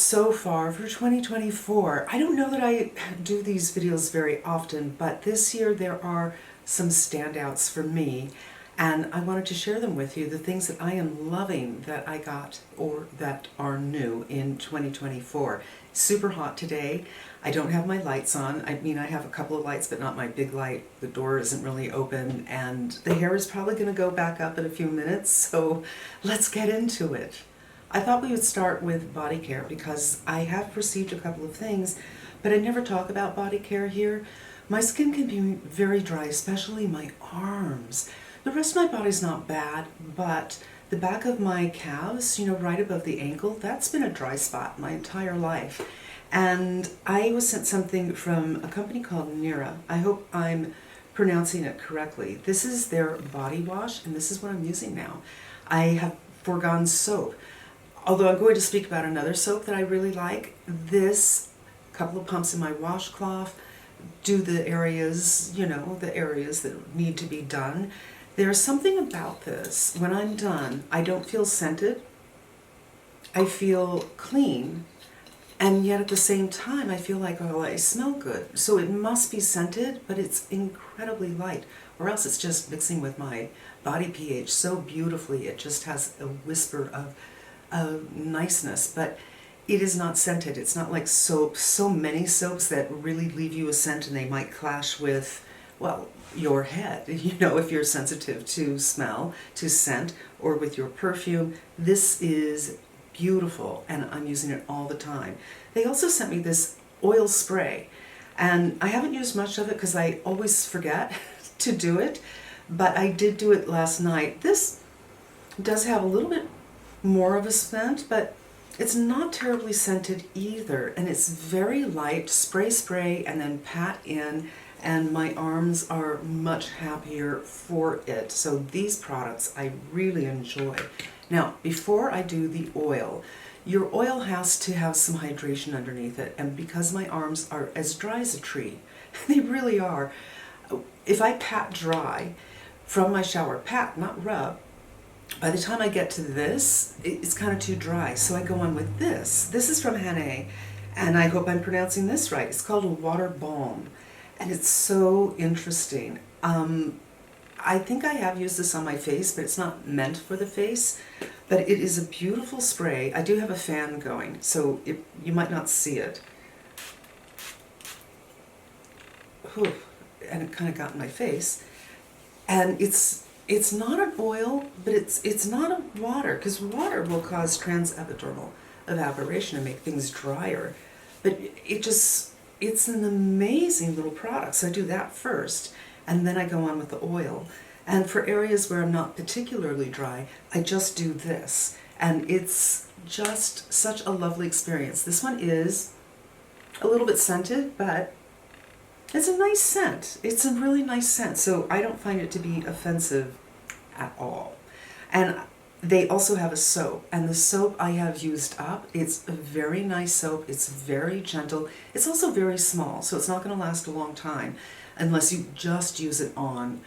so far for 2024. I don't know that I do these videos very often, but this year there are some standouts for me, and I wanted to share them with you, the things that I am loving that I got or that are new in 2024. Super hot today. I don't have my lights on. I mean, I have a couple of lights, but not my big light. The door isn't really open, and the hair is probably going to go back up in a few minutes, so let's get into it. I thought we would start with body care because I have received a couple of things, but I never talk about body care here. My skin can be very dry, especially my arms. The rest of my body's not bad, but the back of my calves, you know, right above the ankle, that's been a dry spot my entire life. And I was sent something from a company called Neostrata. I hope I'm pronouncing it correctly. This is their body wash, and this is what I'm using now. I have foregone soap. Although I'm going to speak about another soap that I really like, this couple of pumps in my washcloth do the areas, you know, the areas that need to be done. There's something about this. When I'm done, I don't feel scented. I feel clean. And yet at the same time, I feel like, oh, I smell good. So it must be scented, but it's incredibly light. Or else it's just mixing with my body pH so beautifully. It just has a whisper of niceness, but it is not scented. It's not like soap. So many soaps that really leave you a scent, and they might clash with, well, your head, you know, if you're sensitive to smell, to scent, or with your perfume. This is beautiful, and I'm using it all the time. They also sent me this oil spray, and I haven't used much of it because I always forget to do it, but I did do it last night. This does have a little bit more of a scent, but it's not terribly scented either, and it's very light. Spray, and then pat in, and my arms are much happier for it. So these products I really enjoy. Now, before I do the oil, your oil has to have some hydration underneath it, and because my arms are as dry as a tree, they really are, if I pat dry from my shower, pat, not rub, by the time I get to this, it's kind of too dry, so I go on with this. This is from Hanni, and I hope I'm pronouncing this right. It's called a water balm, and it's so interesting. I think I have used this on my face, but it's not meant for the face, but it is a beautiful spray. I do have a fan going, so you might not see it. Whew. And it kind of got in my face, and it's not an oil, but it's not a water, because water will cause transepidermal evaporation and make things drier. But it's an amazing little product. So I do that first, and then I go on with the oil. And for areas where I'm not particularly dry, I just do this. And it's just such a lovely experience. This one is a little bit scented, but it's a nice scent. It's a really nice scent, so I don't find it to be offensive at all. And they also have a soap, and the soap I have used up. It's a very nice soap. It's very gentle. It's also very small, so it's not going to last a long time unless you just use it on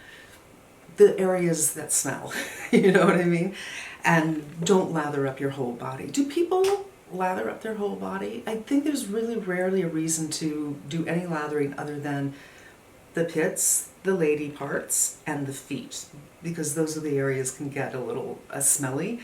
the areas that smell. You know what I mean? And don't lather up your whole body. Do people lather up their whole body? I think there's really rarely a reason to do any lathering other than the pits, the lady parts, and the feet, because those are the areas can get a little smelly.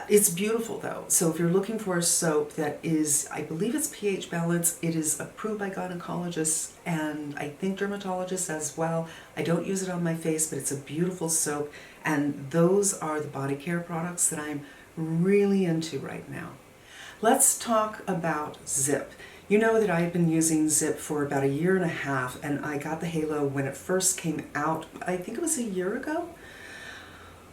It's beautiful though. So if you're looking for a soap that is, I believe it's pH balanced, it is approved by gynecologists and I think dermatologists as well. I don't use it on my face, but it's a beautiful soap, and those are the body care products that I'm really into right now. Let's talk about ZIIP. You know that I've been using ZIIP for about 1.5 years, and I got the Halo when it first came out. I think it was 1 year ago.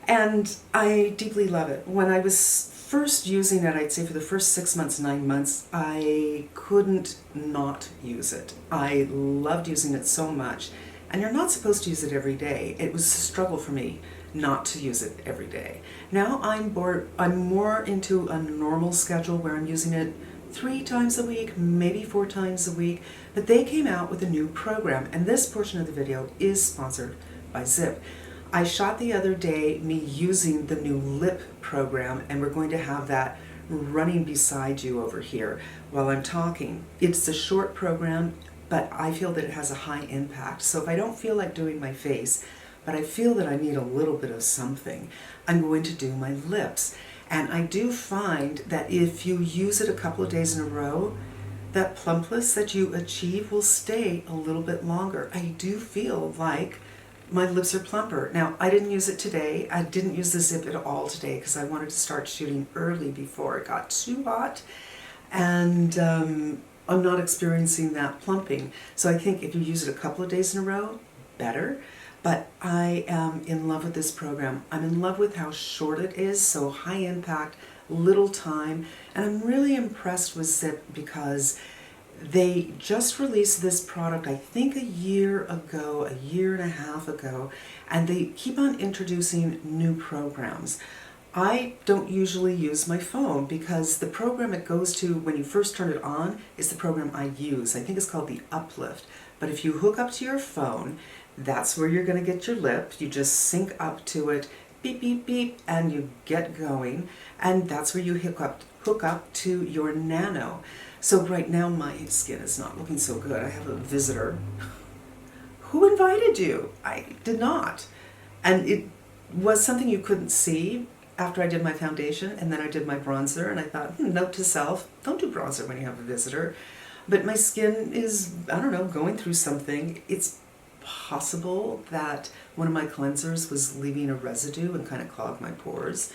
And I deeply love it. When I was first using it, I'd say for the first 6 months, 9 months, I couldn't not use it. I loved using it so much. And you're not supposed to use it every day. It was a struggle for me not to use it every day. Now I'm more into a normal schedule where I'm using it 3 times a week, maybe 4 times a week, but they came out with a new program, and this portion of the video is sponsored by ZIIP. I shot the other day me using the new lip program, and we're going to have that running beside you over here while I'm talking. It's a short program, but I feel that it has a high impact. So if I don't feel like doing my face, but I feel that I need a little bit of something, I'm going to do my lips. And I do find that if you use it a couple of days in a row, that plumpness that you achieve will stay a little bit longer. I do feel like my lips are plumper. Now, I didn't use it today. I didn't use the zip at all today because I wanted to start shooting early before it got too hot. And I'm not experiencing that plumping. So I think if you use it a couple of days in a row, better. But I am in love with this program. I'm in love with how short it is, so high impact, little time. And I'm really impressed with ZIIP because they just released this product, I think a year ago, a year and a half ago, and they keep on introducing new programs. I don't usually use my phone because the program it goes to when you first turn it on is the program I use. I think it's called the Uplift. But if you hook up to your phone, that's where you're going to get your lip. You just sync up to it, beep, beep, beep, and you get going. And that's where you hook up to your Nano. So right now my skin is not looking so good. I have a visitor. Who invited you? I did not. And it was something you couldn't see after I did my foundation, and then I did my bronzer, and I thought, note to self, don't do bronzer when you have a visitor. But my skin is, I don't know, going through something. It's possible that one of my cleansers was leaving a residue and kind of clogged my pores.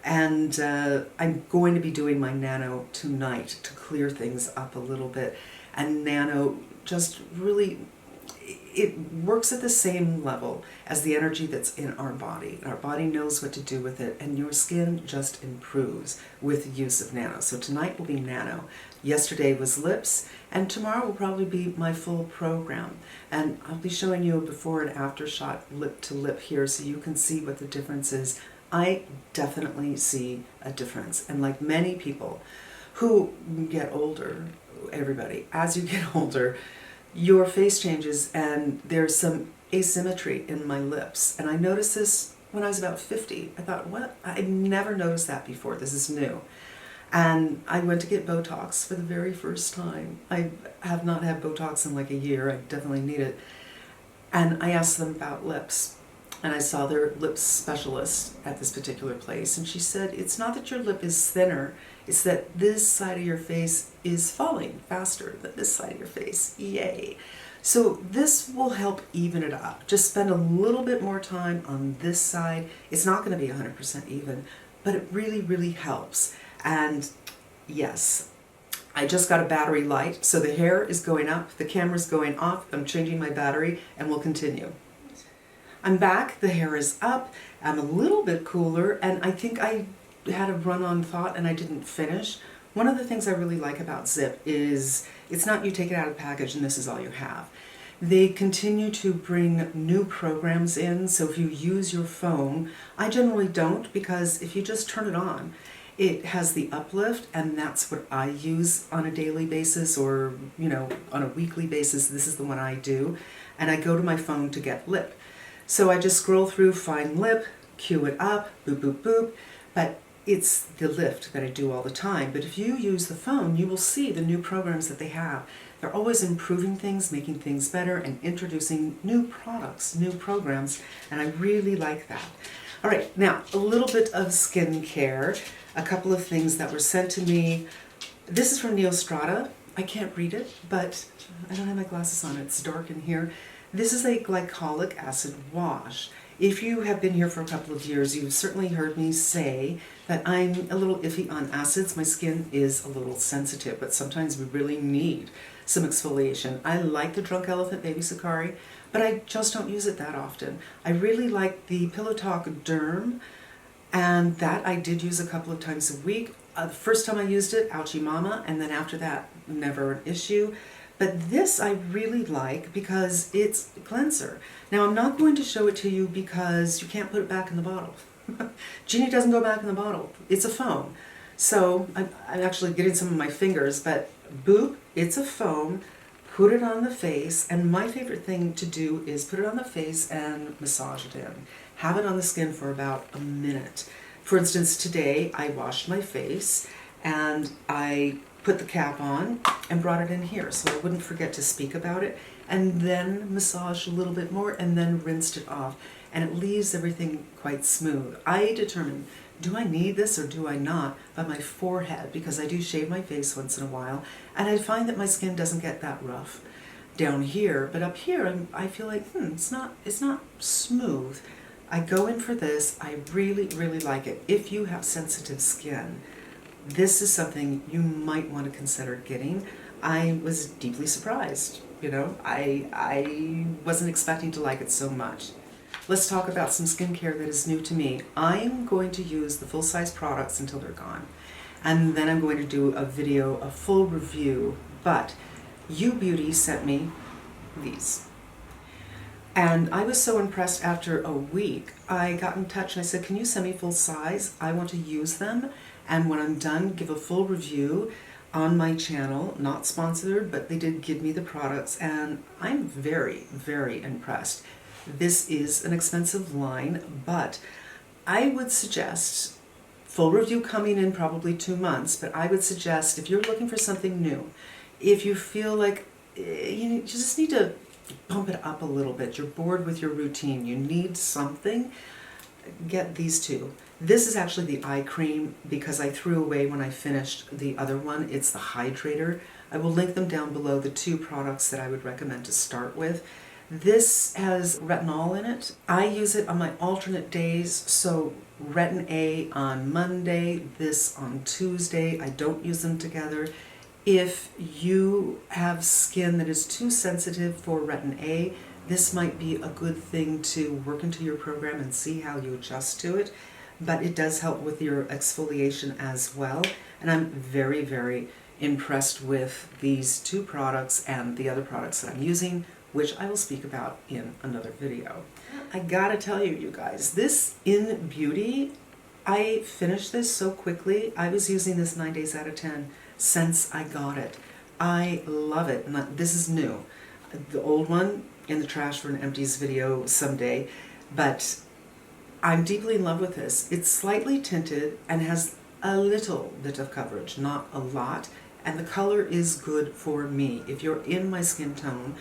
And I'm going to be doing my Nano tonight to clear things up a little bit. And Nano just really, it works at the same level as the energy that's in our body. Our body knows what to do with it, and your skin just improves with the use of Nano. So tonight will be Nano. Yesterday was lips, and tomorrow will probably be my full program. And I'll be showing you a before and after shot lip to lip here so you can see what the difference is. I definitely see a difference. And like many people who get older, everybody, as you get older, your face changes and there's some asymmetry in my lips. And I noticed this when I was about 50. I thought, what? I never noticed that before. This is new. And I went to get Botox for the very first time. I have not had Botox in like a year. I definitely need it. And I asked them about lips. And I saw their lip specialist at this particular place. And she said, it's not that your lip is thinner. It's that this side of your face is falling faster than this side of your face. Yay. So this will help even it up. Just spend a little bit more time on this side. It's not going to be 100% even, but it really, really helps. And yes, I just got a battery light, so the hair is going up, the camera's going off, I'm changing my battery, and we'll continue. I'm back, the hair is up, I'm a little bit cooler, and I think I had a run-on thought and I didn't finish. One of the things I really like about ZIIP is it's not you take it out of the package and this is all you have. They continue to bring new programs in, so if you use your phone, I generally don't, because if you just turn it on, it has the uplift, and that's what I use on a daily basis or, you know, on a weekly basis. This is the one I do. And I go to my phone to get lip. So I just scroll through, find lip, cue it up, boop, boop, boop. But it's the lift that I do all the time. But if you use the phone, you will see the new programs that they have. They're always improving things, making things better, and introducing new products, new programs, and I really like that. All right, now a little bit of skincare. A couple of things that were sent to me. This is from Neostrata. I can't read it, but I don't have my glasses on. It's dark in here. This is a glycolic acid wash. If you have been here for a couple of years, you've certainly heard me say that I'm a little iffy on acids. My skin is a little sensitive, but sometimes we really need some exfoliation. I like the Drunk Elephant Baby Sakari, but I just don't use it that often. I really like the Pillow Talk Derm, and that I did use a couple of times a week. The first time I used it, ouchie mama, and then after that, never an issue. But this I really like because it's a cleanser. Now I'm not going to show it to you because you can't put it back in the bottle. Genie doesn't go back in the bottle. It's a foam. So I'm actually getting some of my fingers, but boop, it's a foam. Put it on the face, and my favorite thing to do is put it on the face and massage it in. Have it on the skin for about a minute. For instance, today I washed my face and I put the cap on and brought it in here so I wouldn't forget to speak about it, and then massaged a little bit more and then rinsed it off, and it leaves everything quite smooth. I determined, do I need this or do I not, by my forehead, because I do shave my face once in a while, and I find that my skin doesn't get that rough down here, but up here I feel like, it's not smooth. I go in for this. I really, really like it. If you have sensitive skin, this is something you might want to consider getting. I was deeply surprised, you know. I wasn't expecting to like it so much. Let's talk about some skincare that is new to me. I'm going to use the full-size products until they're gone, and then I'm going to do a video, a full review, but INNBEAUTY sent me these. And I was so impressed. After a week, I got in touch and I said, can you send me full size? I want to use them. And when I'm done, give a full review on my channel. Not sponsored, but they did give me the products, and I'm very, very impressed. This is an expensive line, but I would suggest, full review coming in probably 2 months, but I would suggest if you're looking for something new, if you feel like you just need to bump it up a little bit, you're bored with your routine, you need something, get these two. This is actually the eye cream because I threw away when I finished the other one. It's the Hydrator. I will link them down below, the 2 products that I would recommend to start with. This has retinol in it. I use it on my alternate days, so Retin A on Monday, this on Tuesday. I don't use them together. If you have skin that is too sensitive for Retin A, this might be a good thing to work into your program and see how you adjust to it. But it does help with your exfoliation as well. And I'm very, very impressed with these 2 products and the other products that I'm using, which I will speak about in another video. I gotta tell you, you guys, this INNBEAUTY, I finished this so quickly. I was using this 9 days out of 10 since I got it. I love it. And this is new. The old one in the trash for an empties video someday, but I'm deeply in love with this. It's slightly tinted and has a little bit of coverage, not a lot, and the color is good for me. If you're in my skin tone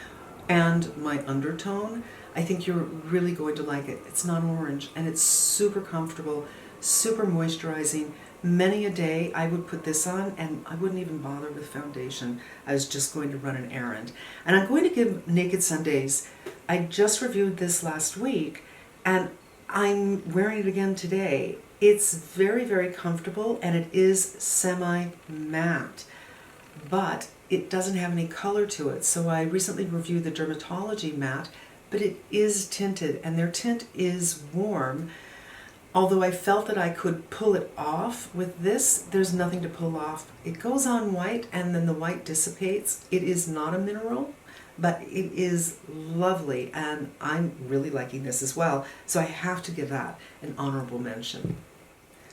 and my undertone, I think you're really going to like it. It's not orange, and it's super comfortable, super moisturizing. Many a day I would put this on and I wouldn't even bother with foundation. I was just going to run an errand. And I'm going to give Naked Sundays, I just reviewed this last week and I'm wearing it again today. It's very, very comfortable, and it is semi-matte, but it doesn't have any color to it. So I recently reviewed the Dermatology matte, but it is tinted, and their tint is warm. Although I felt that I could pull it off with this, there's nothing to pull off. It goes on white and then the white dissipates. It is not a mineral, but it is lovely, and I'm really liking this as well. So I have to give that an honorable mention.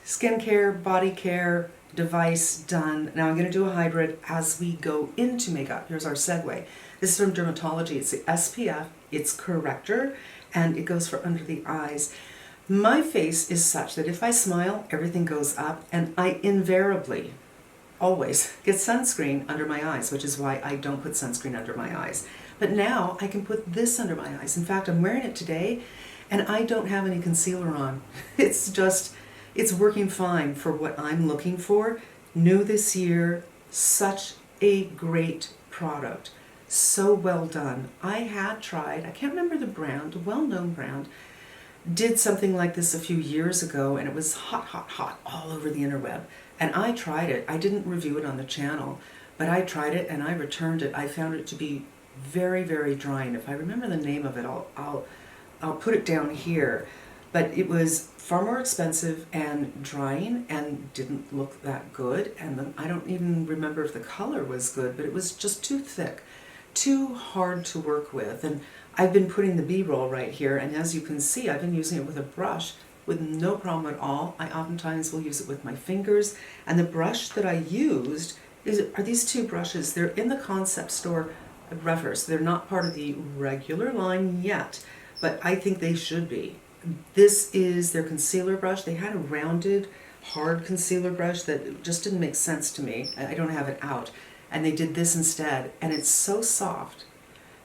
Skincare, body care, device done. Now I'm going to do a hybrid as we go into makeup. Here's our segue. This is from Dermatology. It's the SPF, it's corrector, and it goes for under the eyes. My face is such that if I smile, everything goes up, and I invariably, always, get sunscreen under my eyes, which is why I don't put sunscreen under my eyes. But now I can put this under my eyes. In fact, I'm wearing it today, and I don't have any concealer on. It's just, it's working fine for what I'm looking for. New this year, such a great product. So well done. I had tried, I can't remember the brand, a well-known brand, did something like this a few years ago, and it was hot, hot, hot all over the interweb. And I tried it. I didn't review it on the channel, but I tried it and I returned it. I found it to be very, very drying. If I remember the name of it, I'll put it down here. But it was far more expensive and drying and didn't look that good. And then I don't even remember if the color was good, but it was just too thick, too hard to work with. And I've been putting the B-roll right here, and as you can see, I've been using it with a brush with no problem at all. I oftentimes will use it with my fingers, and the brush that I used are these 2 brushes. They're in the concept store at Rephr, so they're not part of the regular line yet, but I think they should be. This is their concealer brush. They had a rounded hard concealer brush that just didn't make sense to me. I don't have it out. And they did this instead. And it's so soft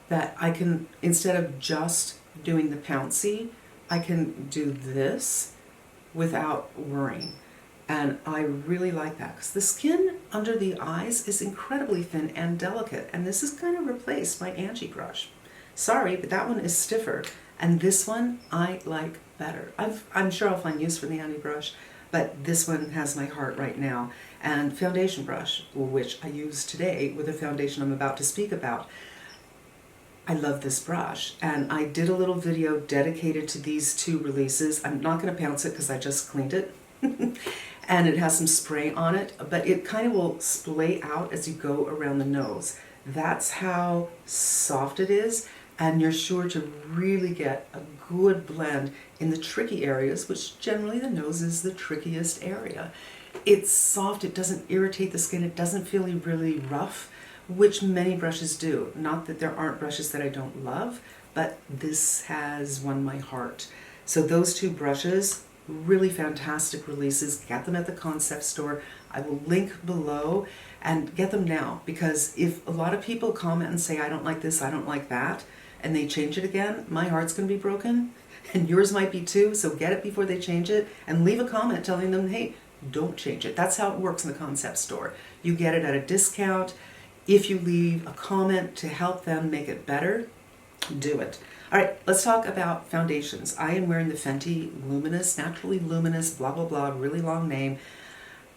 that I can, instead of just doing the pouncy, I can do this without worrying. And I really like that because the skin under the eyes is incredibly thin and delicate. And this has kind of replaced my Angie brush. Sorry, but that one is stiffer. And this one I like better. I'm sure I'll find use for the Hanni brush, but this one has my heart right now. And foundation brush, which I use today with a foundation I'm about to speak about. I love this brush, and I did a little video dedicated to these two releases. I'm not going to pounce it because I just cleaned it. And it has some spray on it, but it kind of will splay out as you go around the nose. That's how soft it is, and you're sure to really get a good blend in the tricky areas, which generally the nose is the trickiest area. It's soft, it doesn't irritate the skin, it doesn't feel really rough, which many brushes do. Not that there aren't brushes that I don't love, but this has won my heart. So those two brushes, really fantastic releases. Get them at the concept store. I will link below, and get them now, because if a lot of people comment and say I don't like this, I don't like that, and they change it again, my heart's going to be broken, and yours might be too. So get it before they change it, and leave a comment telling them, hey, don't change it. That's how it works in the concept store. You get it at a discount. If you leave a comment to help them make it better, do it. All right, let's talk about foundations. I am wearing the Fenty Luminous, Naturally Luminous, blah, blah, blah, really long name.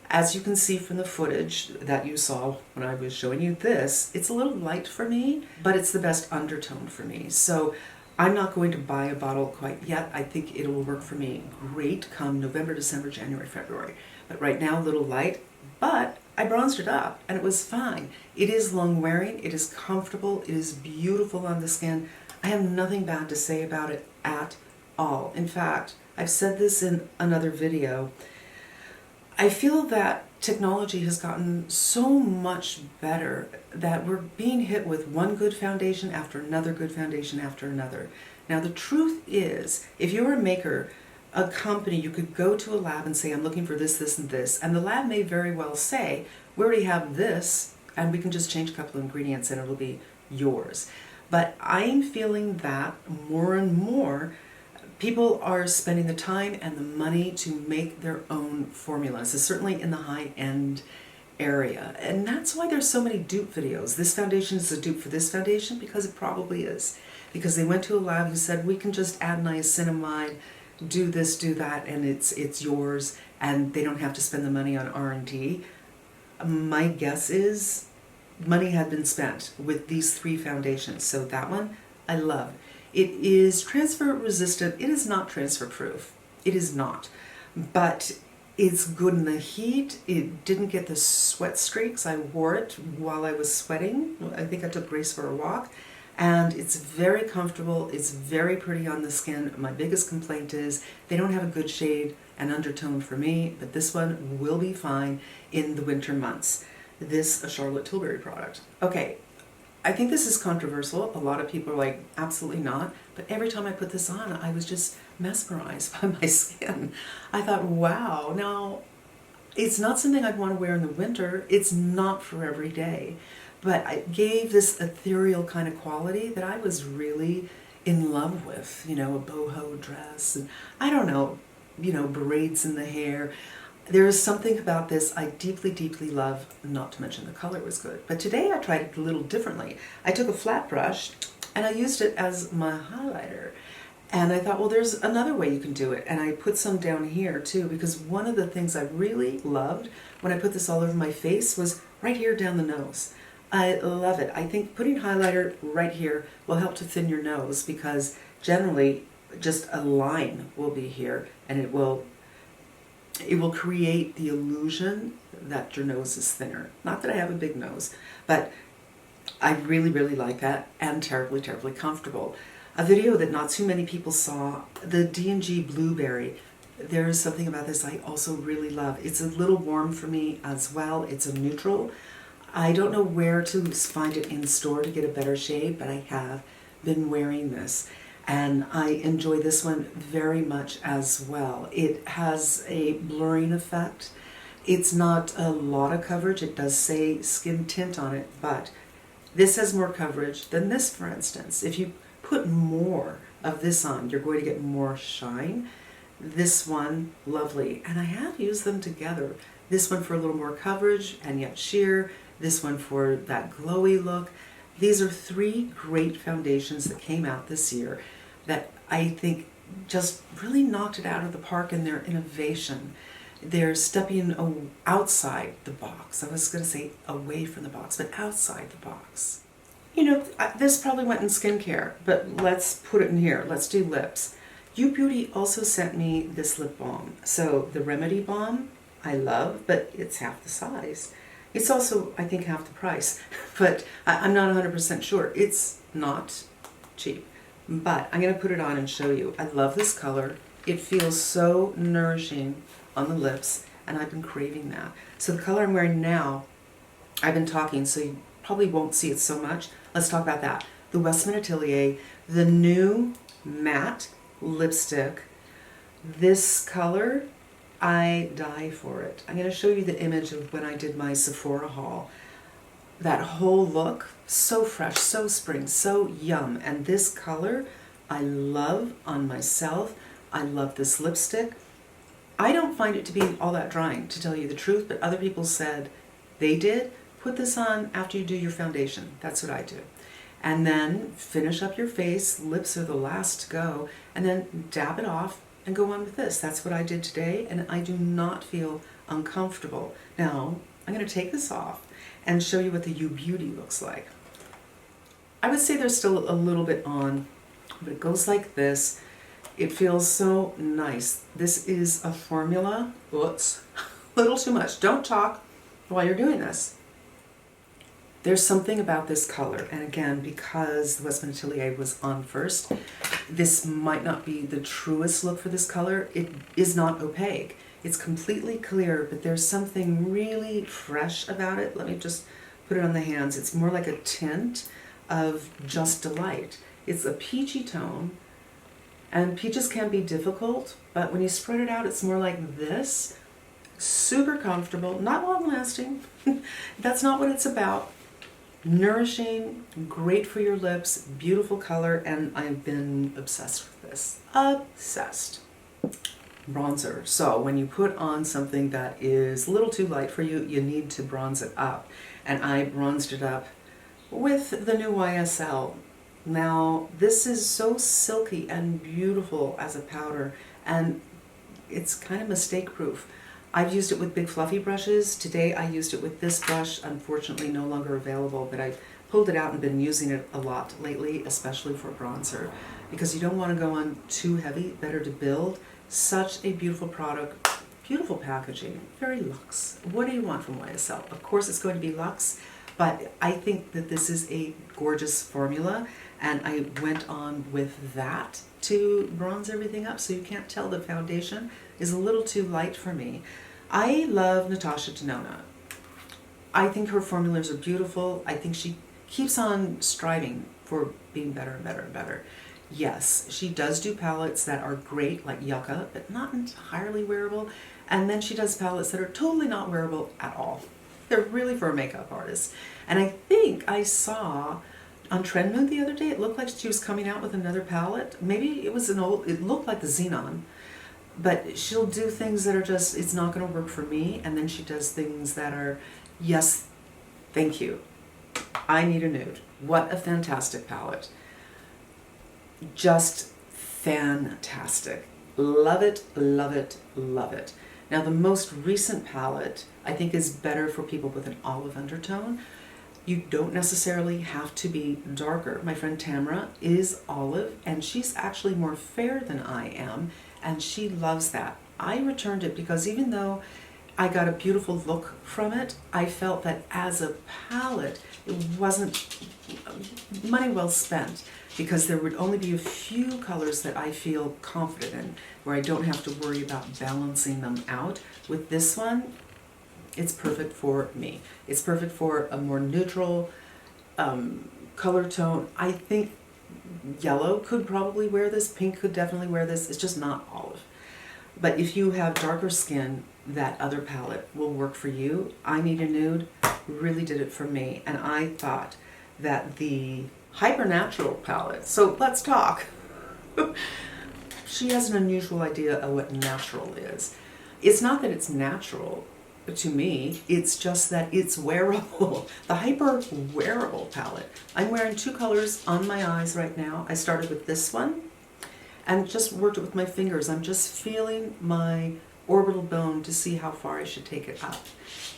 As you can see from the footage that you saw when I was showing you this, it's a little light for me, but it's the best undertone for me. So I'm not going to buy a bottle quite yet. I think it will work for me great come November, December, January, February. But right now, a little light, but I bronzed it up and it was fine. It is long wearing, it is comfortable, it is beautiful on the skin. I have nothing bad to say about it at all. In fact, I've said this in another video. I feel that technology has gotten so much better that we're being hit with one good foundation after another good foundation after another. Now the truth is, if you're a maker, a company, you could go to a lab and say, I'm looking for this, this, and this. And the lab may very well say, we already have this, and we can just change a couple of ingredients and it'll be yours. But I'm feeling that more and more people are spending the time and the money to make their own formulas, so certainly in the high-end area. And that's why there's so many dupe videos. This foundation is a dupe for this foundation, because it probably is. Because they went to a lab who said, we can just add niacinamide, do this, do that, and it's yours, and they don't have to spend the money on R&D. My guess is money had been spent with these three foundations. So that one I love. It is transfer resistant. It is not transfer proof. It is not. But it's good in the heat. It didn't get the sweat streaks. I wore it while I was sweating. I think I took Grace for a walk. And it's very comfortable. It's very pretty on the skin. My biggest complaint is they don't have a good shade and undertone for me, but this one will be fine in the winter months. This, a Charlotte Tilbury product. Okay, I think this is controversial. A lot of people are like, absolutely not. But every time I put this on, I was just mesmerized by my skin. I thought, wow. Now, it's not something I'd want to wear in the winter. It's not for every day. But it gave this ethereal kind of quality that I was really in love with. You know, a boho dress, and I don't know, you know, braids in the hair. There is something about this I deeply, deeply love, not to mention the color was good. But today I tried it a little differently. I took a flat brush and I used it as my highlighter. And I thought, well, there's another way you can do it. And I put some down here too, because one of the things I really loved when I put this all over my face was right here down the nose. I love it. I think putting highlighter right here will help to thin your nose, because generally just a line will be here, and it will create the illusion that your nose is thinner. Not that I have a big nose, but I really, really like that, and terribly, terribly comfortable. A video that not too many people saw, the D&G Blueberry. There is something about this I also really love. It's a little warm for me as well. It's a neutral. I don't know where to find it in store to get a better shade, but I have been wearing this. and I enjoy this one very much as well. It has a blurring effect. It's not a lot of coverage. It does say skin tint on it, but this has more coverage than this, for instance. If you put more of this on, you're going to get more shine. This one, lovely. And I have used them together. This one for a little more coverage and yet sheer. This one for that glowy look. These are three great foundations that came out this year that I think just really knocked it out of the park in their innovation. They're stepping outside the box. I was going to say away from the box, but outside the box. You know, this probably went in skincare, but let's put it in here. Let's do lips. INNBEAUTY also sent me this lip balm. So the Remedy Balm, I love, but it's half the size. It's also, I think, half the price, but I'm not 100% sure. It's not cheap, but I'm going to put it on and show you. I love this color. It feels so nourishing on the lips, and I've been craving that. So the color I'm wearing now, I've been talking, so you probably won't see it so much. Let's talk about that. The Westman Atelier, the new matte lipstick. This color, I die for it. I'm going to show you the image of when I did my Sephora haul. That whole look, so fresh, so spring, so yum. And this color, I love on myself. I love this lipstick. I don't find it to be all that drying, to tell you the truth, but other people said they did. Put this on after you do your foundation. That's what I do. And then finish up your face. Lips are the last to go. And then dab it off and go on with this. That's what I did today, and I do not feel uncomfortable. Now, I'm going to take this off and show you what the INNBEAUTY looks like. I would say there's still a little bit on, but it goes like this. It feels so nice. This is a formula. Oops, a little too much. Don't talk while you're doing this. There's something about this color, and again, because the Westman Atelier was on first, this might not be the truest look for this color. It is not opaque. It's completely clear, but there's something really fresh about it. Let me just put it on the hands. It's more like a tint of Just Delight. It's a peachy tone, and peaches can be difficult, but when you spread it out, it's more like this. Super comfortable, not long lasting. That's not what it's about. Nourishing, great for your lips, beautiful color, and I've been obsessed with this. Obsessed. Bronzer. So when you put on something that is a little too light for you, you need to bronze it up. And I bronzed it up with the new YSL. Now, this is so silky and beautiful as a powder, and it's kind of mistake-proof. I've used it with big fluffy brushes. Today I used it with this brush, unfortunately no longer available, but I pulled it out and been using it a lot lately, especially for bronzer, because you don't want to go on too heavy, better to build. Such a beautiful product, beautiful packaging, very luxe. What do you want from YSL? Of course it's going to be luxe, but I think that this is a gorgeous formula, and I went on with that to bronze everything up, so you can't tell the foundation is a little too light for me. I love Natasha Denona. I think her formulas are beautiful. I think she keeps on striving for being better and better and better. Yes, she does do palettes that are great, like Yucca, but not entirely wearable. And then she does palettes that are totally not wearable at all. They're really for a makeup artist. And I think I saw on Trendmood the other day, it looked like she was coming out with another palette. Maybe it was an old, it looked like the Xenon. But she'll do things that are just, it's not going to work for me. And then she does things that are, yes, thank you. I need a nude. What a fantastic palette. Just fantastic. Love it, love it, love it. Now the most recent palette I think is better for people with an olive undertone. You don't necessarily have to be darker. My friend Tamara is olive, and she's actually more fair than I am, and she loves that. I returned it because even though I got a beautiful look from it, I felt that as a palette, it wasn't money well spent, because there would only be a few colors that I feel confident in, where I don't have to worry about balancing them out. With this one, it's perfect for me. It's perfect for a more neutral color tone. I think Yellow could probably wear this, pink could definitely wear this, it's just not olive. But if you have darker skin, that other palette will work for you. I Need a Nude really did it for me, and I thought that the Hyper Natural palette, so let's talk. She has an unusual idea of what natural is. It's not that it's natural to me, it's just that it's wearable. The Hyper Wearable palette. I'm wearing 2 colors on my eyes right now. I started with this one and just worked it with my fingers. I'm just feeling my orbital bone to see how far I should take it up.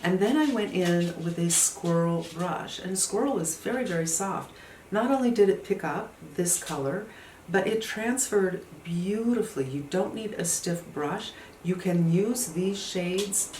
And then I went in with a Squirrel brush, and Squirrel is very, very soft. Not only did it pick up this color, but it transferred beautifully. You don't need a stiff brush. You can use these shades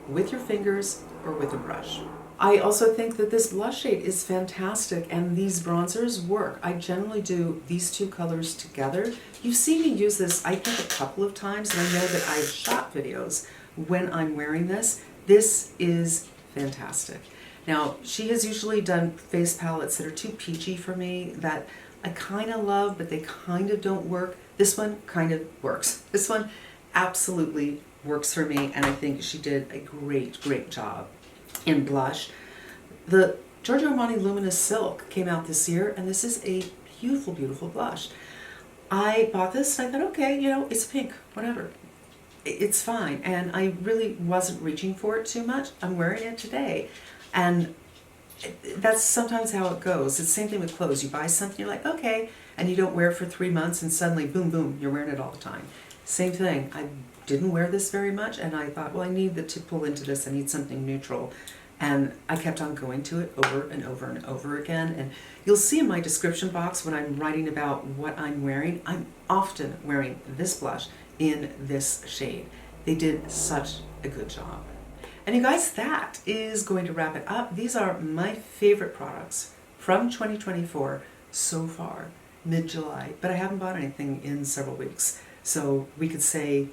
with your fingers or with a brush. I also think that this blush shade is fantastic, and these bronzers work. I generally do these 2 colors together. You've seen me use this, I think, a couple of times, and I know that I've shot videos when I'm wearing this. This is fantastic. Now, she has usually done face palettes that are too peachy for me, that I kind of love, but they kind of don't work. This one kind of works. This one absolutely works for me, and I think she did a great, great job in blush. The Giorgio Armani Luminous Silk came out this year, and this is a beautiful, beautiful blush. I bought this and I thought, okay, you know, it's pink, whatever. It's fine, and I really wasn't reaching for it too much. I'm wearing it today, and that's sometimes how it goes. It's the same thing with clothes. You buy something, you're like, okay, and you don't wear it for 3 months, and suddenly, boom, boom, you're wearing it all the time. Same thing. I didn't wear this very much, and I thought, well, I need to pull into this. I need something neutral. And I kept on going to it over and over and over again. And you'll see in my description box when I'm writing about what I'm wearing, I'm often wearing this blush in this shade. They did such a good job. And you guys, that is going to wrap it up. These are my favorite products from 2024 so far, mid-July, but I haven't bought anything in several weeks. So we could say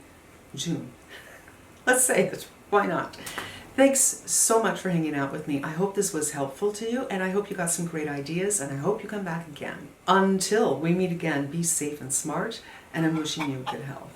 June. Let's say it. Why not? Thanks so much for hanging out with me. I hope this was helpful to you, and I hope you got some great ideas, and I hope you come back again. Until we meet again, be safe and smart, and I'm wishing you good health.